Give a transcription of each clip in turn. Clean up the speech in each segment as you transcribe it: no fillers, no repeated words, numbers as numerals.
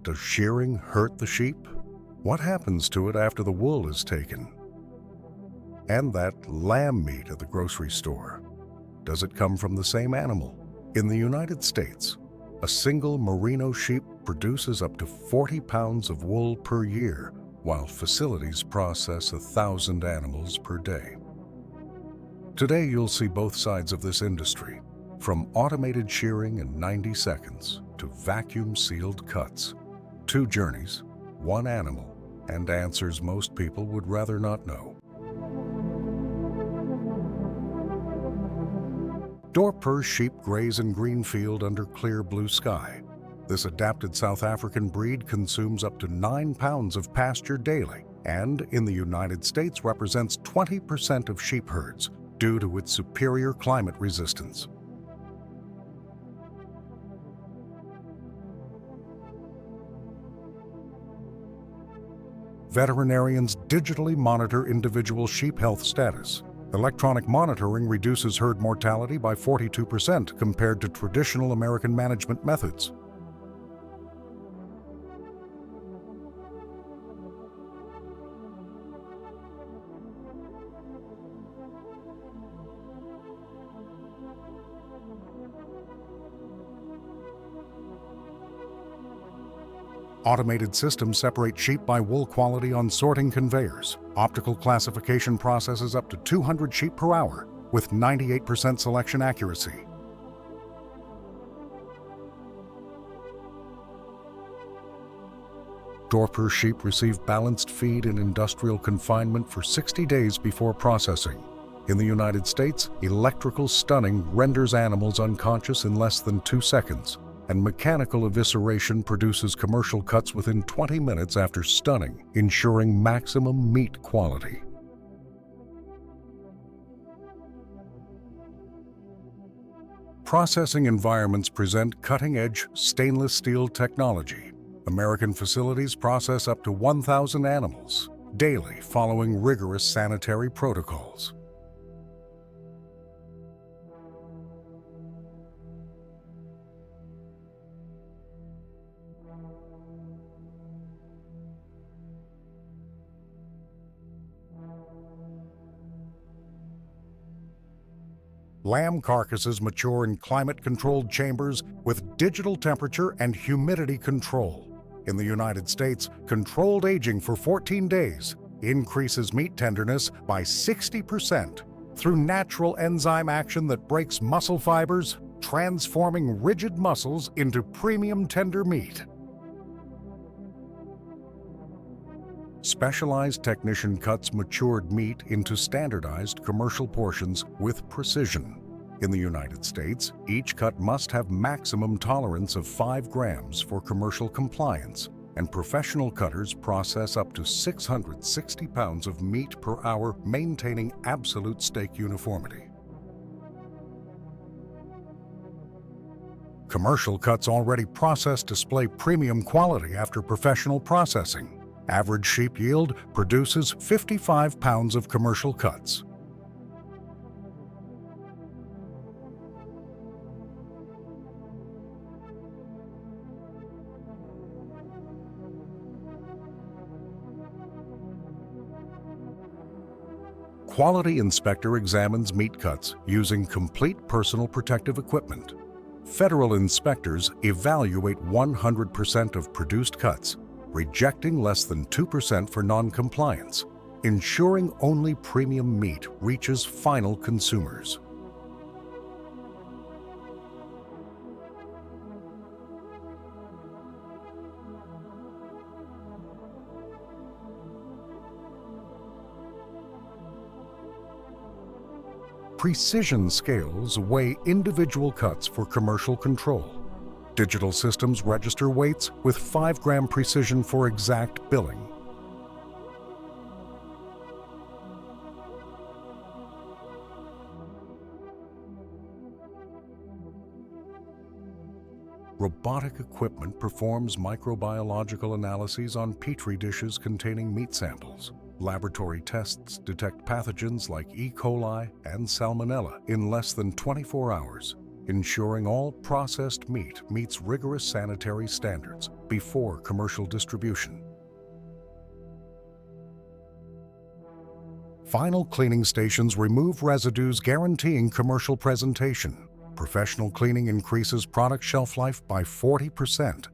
Does shearing hurt the sheep? What happens to it after the wool is taken? And that lamb meat at the grocery store, does it come from the same animal? In the United States, a single merino sheep produces up to 40 pounds of wool per year, while facilities process 1,000 animals per day. Today you'll see both sides of this industry, from automated shearing in 90 seconds to vacuum-sealed cuts. Two journeys, one animal, and answers most people would rather not know. Dorper sheep graze in green field under clear blue sky. This adapted South African breed consumes up to 9 pounds of pasture daily and in the United States represents 20% of sheep herds due to its superior climate resistance. Veterinarians digitally monitor individual sheep health status. Electronic monitoring reduces herd mortality by 42% compared to traditional American management methods. Automated systems separate sheep by wool quality on sorting conveyors. Optical classification processes up to 200 sheep per hour with 98% selection accuracy. Dorper sheep receive balanced feed in industrial confinement for 60 days before processing. In the United States, electrical stunning renders animals unconscious in less than 2 seconds. And mechanical evisceration produces commercial cuts within 20 minutes after stunning, ensuring maximum meat quality. Processing environments present cutting-edge stainless steel technology. American facilities process up to 1,000 animals daily following rigorous sanitary protocols. Lamb carcasses mature in climate-controlled chambers with digital temperature and humidity control. In the United States, controlled aging for 14 days increases meat tenderness by 60% through natural enzyme action that breaks muscle fibers, transforming rigid muscles into premium tender meat. Specialized technician cuts matured meat into standardized commercial portions with precision. In the United States, each cut must have maximum tolerance of 5 grams for commercial compliance, and professional cutters process up to 660 pounds of meat per hour, maintaining absolute steak uniformity. Commercial cuts already processed display premium quality after professional processing. Average sheep yield produces 55 pounds of commercial cuts. Quality inspector examines meat cuts using complete personal protective equipment. Federal inspectors evaluate 100% of produced cuts, rejecting less than 2% for non-compliance, ensuring only premium meat reaches final consumers. Precision scales weigh individual cuts for commercial control. Digital systems register weights with 5-gram precision for exact billing. Robotic equipment performs microbiological analyses on petri dishes containing meat samples. Laboratory tests detect pathogens like E. coli and Salmonella in less than 24 hours. ensuring all processed meat meets rigorous sanitary standards before commercial distribution. Final cleaning stations remove residues, guaranteeing commercial presentation. Professional cleaning increases product shelf life by 40%.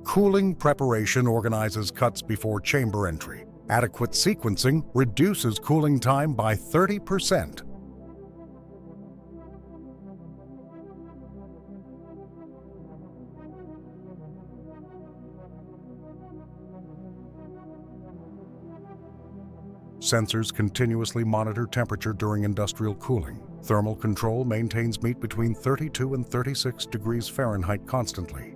Cooling preparation organizes cuts before chamber entry. Adequate sequencing reduces cooling time by 30%. Sensors continuously monitor temperature during industrial cooling. Thermal control maintains meat between 32 and 36 degrees Fahrenheit constantly.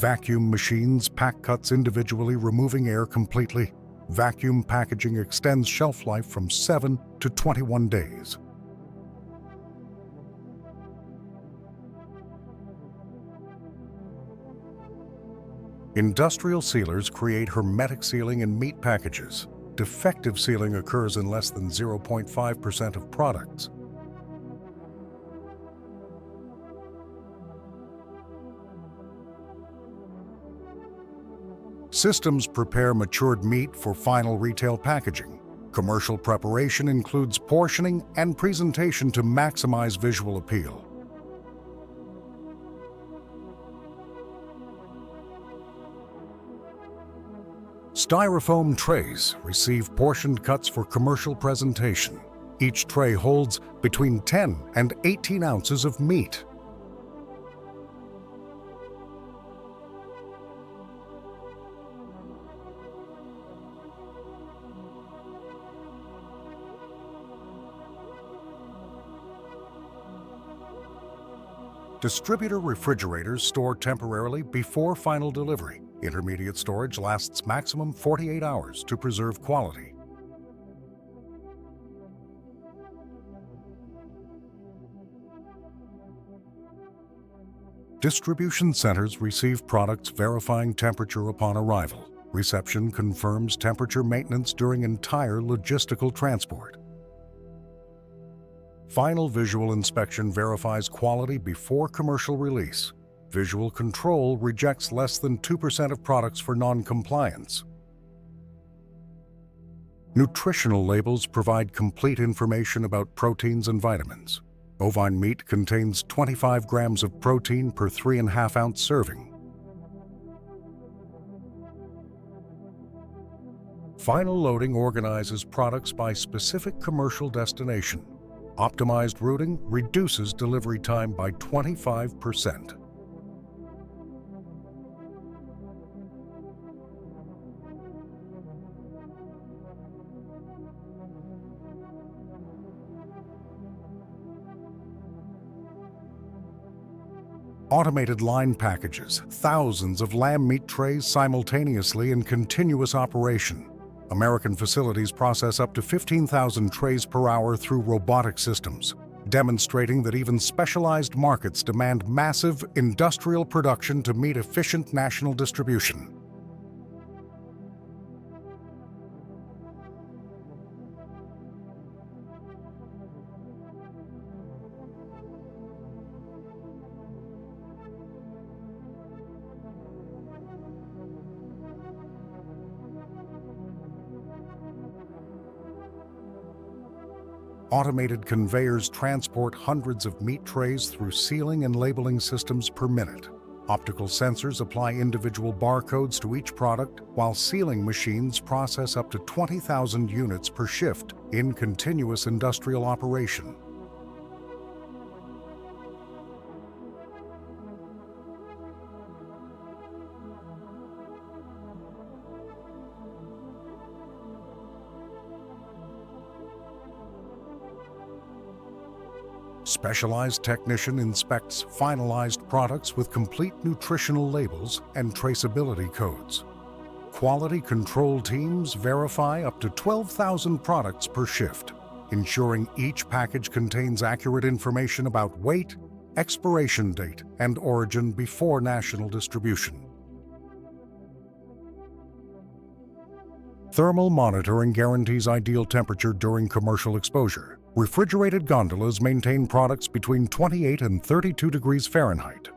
Vacuum machines pack cuts individually, removing air completely. Vacuum packaging extends shelf life from 7 to 21 days. Industrial sealers create hermetic sealing in meat packages. Defective sealing occurs in less than 0.5% of products. Systems prepare matured meat for final retail packaging. Commercial preparation includes portioning and presentation to maximize visual appeal. Styrofoam trays receive portioned cuts for commercial presentation. Each tray holds between 10 and 18 ounces of meat. Distributor refrigerators store temporarily before final delivery. Intermediate storage lasts maximum 48 hours to preserve quality. Distribution centers receive products verifying temperature upon arrival. Reception confirms temperature maintenance during entire logistical transport. Final visual inspection verifies quality before commercial release. Visual control rejects less than 2% of products for non-compliance. Nutritional labels provide complete information about proteins and vitamins. Bovine meat contains 25 grams of protein per 3.5 ounce serving. Final loading organizes products by specific commercial destination. Optimized routing reduces delivery time by 25%. Automated line packages thousands of lamb meat trays simultaneously in continuous operation. American facilities process up to 15,000 trays per hour through robotic systems, demonstrating that even specialized markets demand massive industrial production to meet efficient national distribution. Automated conveyors transport hundreds of meat trays through sealing and labeling systems per minute. Optical sensors apply individual barcodes to each product, while sealing machines process up to 20,000 units per shift in continuous industrial operation. Specialized technician inspects finalized products with complete nutritional labels and traceability codes. quality control teams verify up to 12,000 products per shift, ensuring each package contains accurate information about weight, expiration date, and origin before national distribution. Thermal monitoring guarantees ideal temperature during commercial exposure. Refrigerated gondolas maintain products between 28 and 32 degrees Fahrenheit.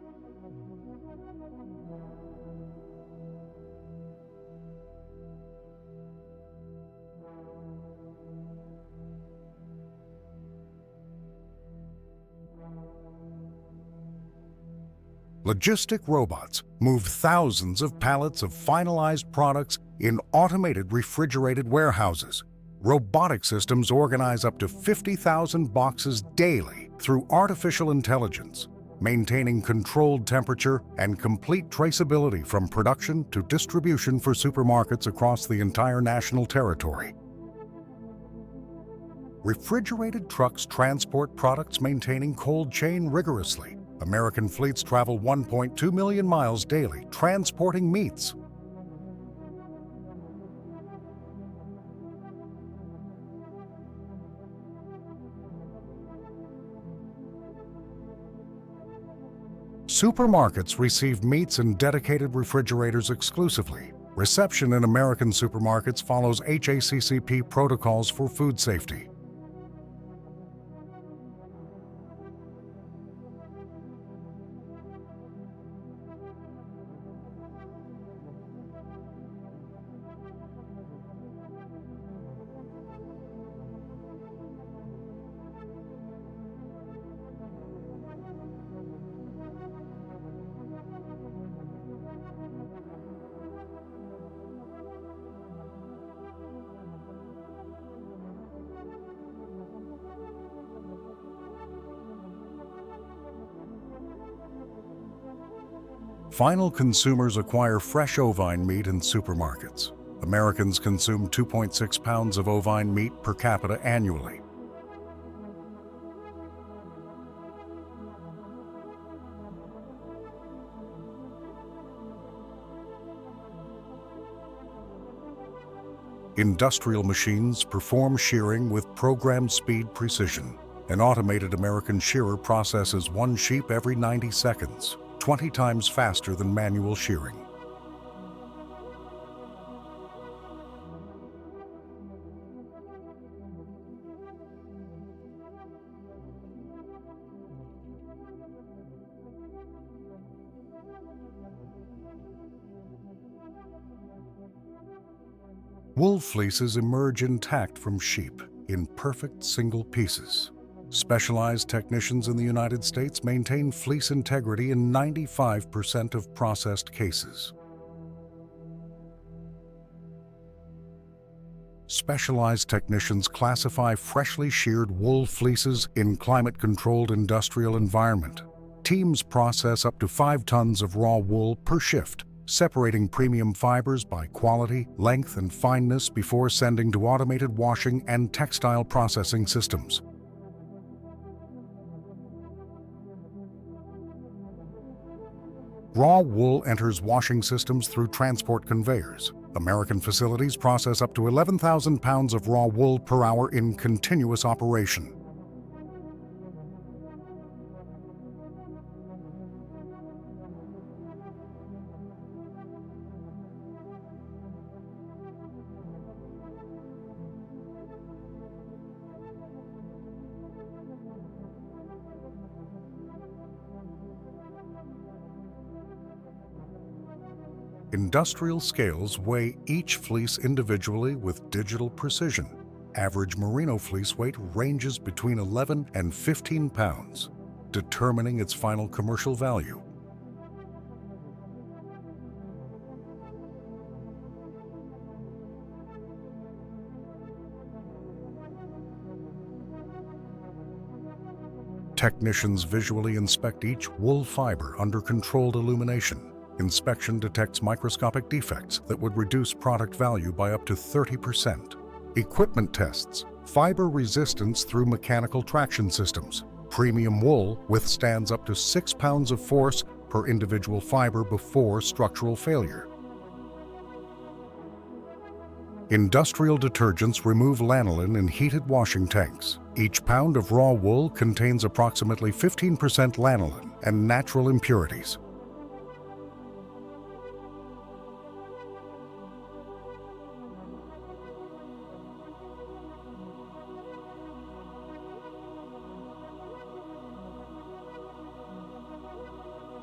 Logistic robots move thousands of pallets of finalized products in automated refrigerated warehouses. Robotic systems organize up to 50,000 boxes daily through artificial intelligence, maintaining controlled temperature and complete traceability from production to distribution for supermarkets across the entire national territory. Refrigerated trucks transport products maintaining cold chain rigorously. American fleets travel 1.2 million miles daily transporting meats. Supermarkets receive meats in dedicated refrigerators exclusively. Reception in American supermarkets follows HACCP protocols for food safety. Final consumers acquire fresh ovine meat in supermarkets. Americans consume 2.6 pounds of ovine meat per capita annually. Industrial machines perform shearing with programmed speed precision. An automated American shearer processes one sheep every 90 seconds. 20 times faster than manual shearing. Wool fleeces emerge intact from sheep in perfect single pieces. Specialized technicians in the United States maintain fleece integrity in 95% of processed cases. Specialized technicians classify freshly sheared wool fleeces in climate-controlled industrial environment. Teams process up to 5 tons of raw wool per shift, separating premium fibers by quality, length, and fineness before sending to automated washing and textile processing systems. Raw wool enters washing systems through transport conveyors. American facilities process up to 11,000 pounds of raw wool per hour in continuous operation. Industrial scales weigh each fleece individually with digital precision. Average merino fleece weight ranges between 11 and 15 pounds, determining its final commercial value. Technicians visually inspect each wool fiber under controlled illumination. Inspection detects microscopic defects that would reduce product value by up to 30%. Equipment tests fiber resistance through mechanical traction systems. Premium wool withstands up to 6 pounds of force per individual fiber before structural failure. Industrial detergents remove lanolin in heated washing tanks. Each pound of raw wool contains approximately 15% lanolin and natural impurities.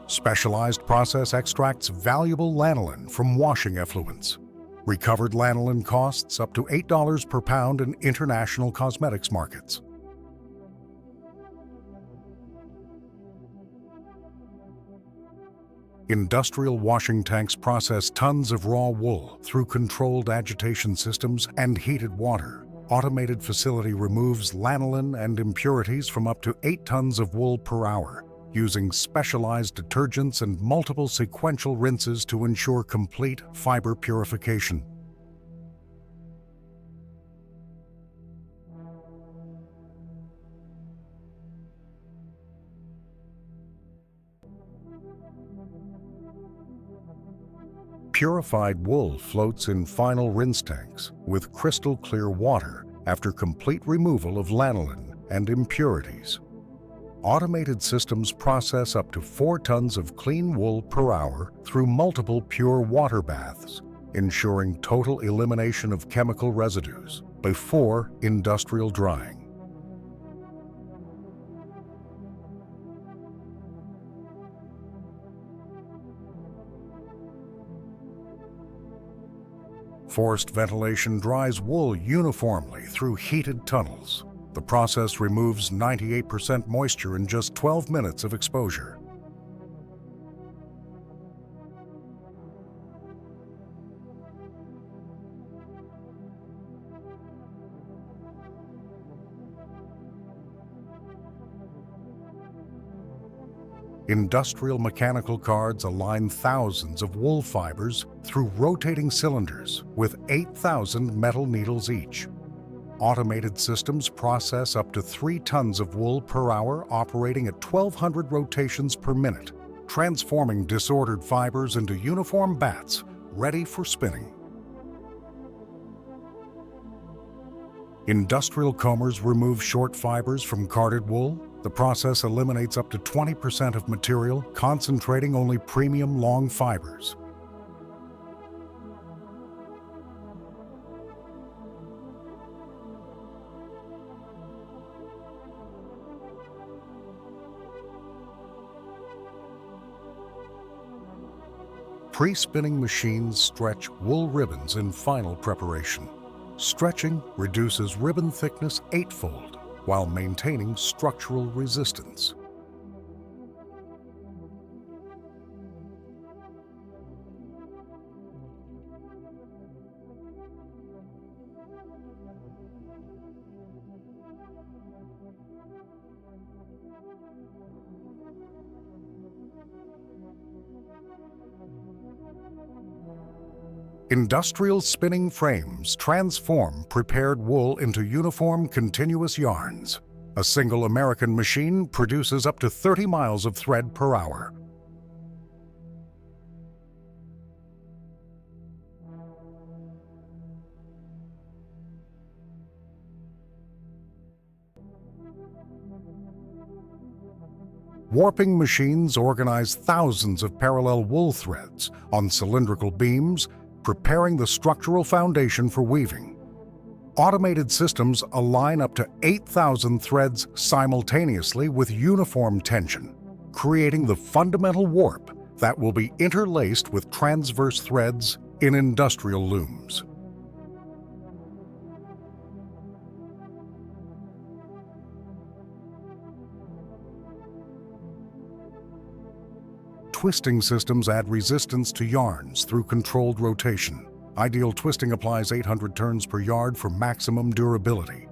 Specialized process extracts valuable lanolin from washing effluents. Recovered lanolin costs up to $8 per pound in international cosmetics markets. Industrial washing tanks process tons of raw wool through controlled agitation systems and heated water. Automated facility removes lanolin and impurities from up to 8 tons of wool per hour, using specialized detergents and multiple sequential rinses to ensure complete fiber purification. Purified wool floats in final rinse tanks with crystal clear water after complete removal of lanolin and impurities. Automated systems process up to 4 tons of clean wool per hour through multiple pure water baths, ensuring total elimination of chemical residues before industrial drying. Forced ventilation dries wool uniformly through heated tunnels. The process removes 98% moisture in just 12 minutes of exposure. Industrial mechanical cards align thousands of wool fibers through rotating cylinders with 8,000 metal needles each. Automated systems process up to 3 tons of wool per hour operating at 1,200 rotations per minute, transforming disordered fibers into uniform bats ready for spinning. Industrial combers remove short fibers from carded wool. The process eliminates up to 20% of material, concentrating only premium long fibers. Pre-spinning machines stretch wool ribbons in final preparation. Stretching reduces ribbon thickness 8-fold while maintaining structural resistance. Industrial spinning frames transform prepared wool into uniform continuous yarns. A single American machine produces up to 30 miles of thread per hour. Warping machines organize thousands of parallel wool threads on cylindrical beams, preparing the structural foundation for weaving. Automated systems align up to 8,000 threads simultaneously with uniform tension, creating the fundamental warp that will be interlaced with transverse threads in industrial looms. Twisting systems add resistance to yarns through controlled rotation. Ideal twisting applies 800 turns per yard for maximum durability.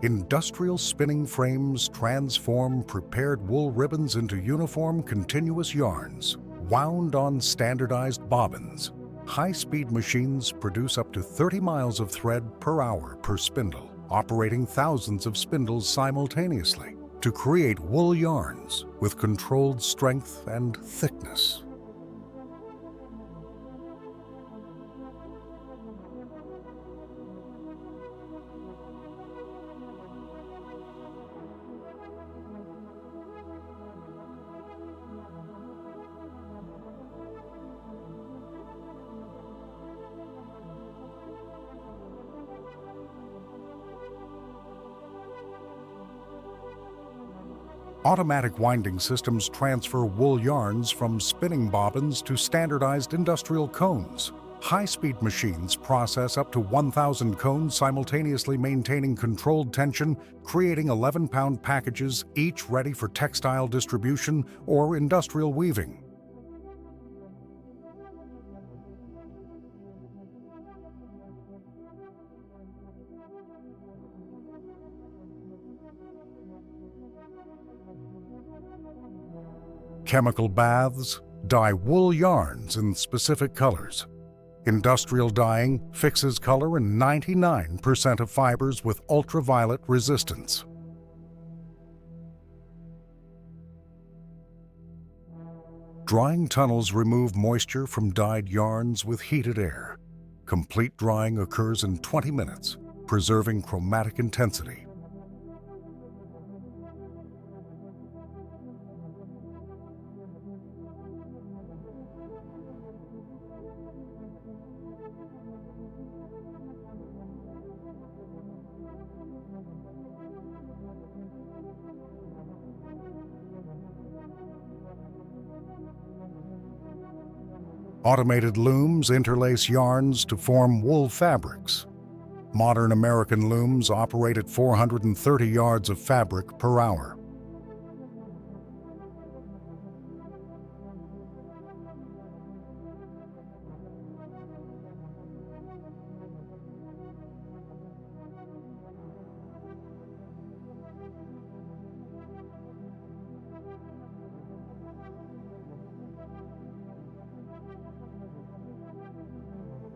Industrial spinning frames transform prepared wool ribbons into uniform continuous yarns, wound on standardized bobbins. High-speed machines produce up to 30 miles of thread per hour per spindle, operating thousands of spindles simultaneously to create wool yarns with controlled strength and thickness. Automatic winding systems transfer wool yarns from spinning bobbins to standardized industrial cones. High-speed machines process up to 1,000 cones simultaneously, maintaining controlled tension, creating 11-pound packages, each ready for textile distribution or industrial weaving. Chemical baths dye wool yarns in specific colors. Industrial dyeing fixes color in 99% of fibers with ultraviolet resistance. Drying tunnels remove moisture from dyed yarns with heated air. Complete drying occurs in 20 minutes, preserving chromatic intensity. Automated looms interlace yarns to form wool fabrics. Modern American looms operate at 430 yards of fabric per hour.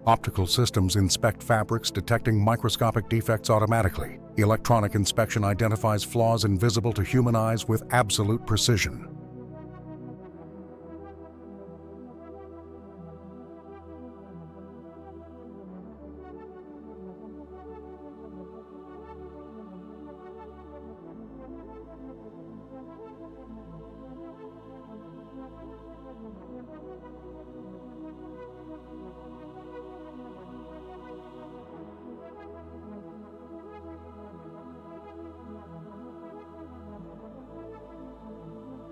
Optical systems inspect fabrics, detecting microscopic defects automatically. Electronic inspection identifies flaws invisible to human eyes with absolute precision.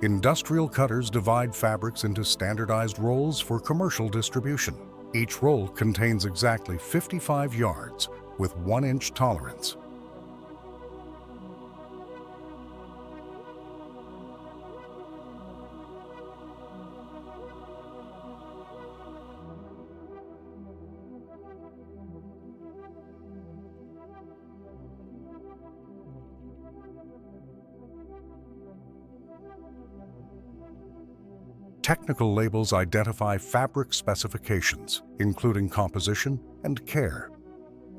Industrial cutters divide fabrics into standardized rolls for commercial distribution. Each roll contains exactly 55 yards with 1-inch tolerance. Technical labels identify fabric specifications, including composition and care.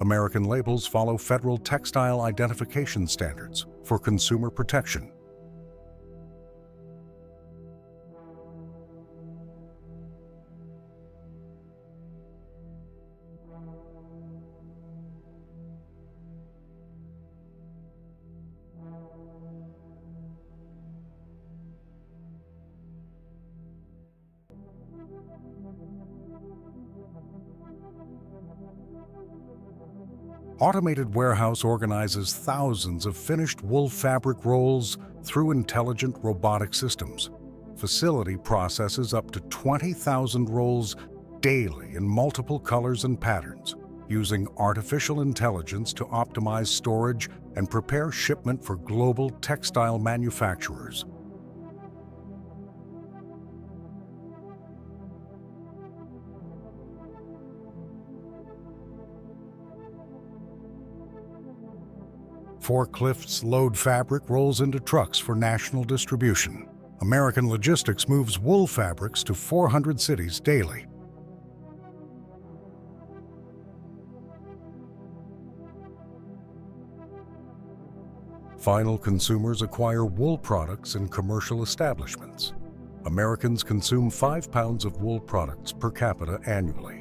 American labels follow federal textile identification standards for consumer protection. Automated warehouse organizes thousands of finished wool fabric rolls through intelligent robotic systems. Facility processes up to 20,000 rolls daily in multiple colors and patterns, using artificial intelligence to optimize storage and prepare shipment for global textile manufacturers. Forklifts load fabric rolls into trucks for national distribution. American Logistics moves wool fabrics to 400 cities daily. Final consumers acquire wool products in commercial establishments. Americans consume 5 pounds of wool products per capita annually.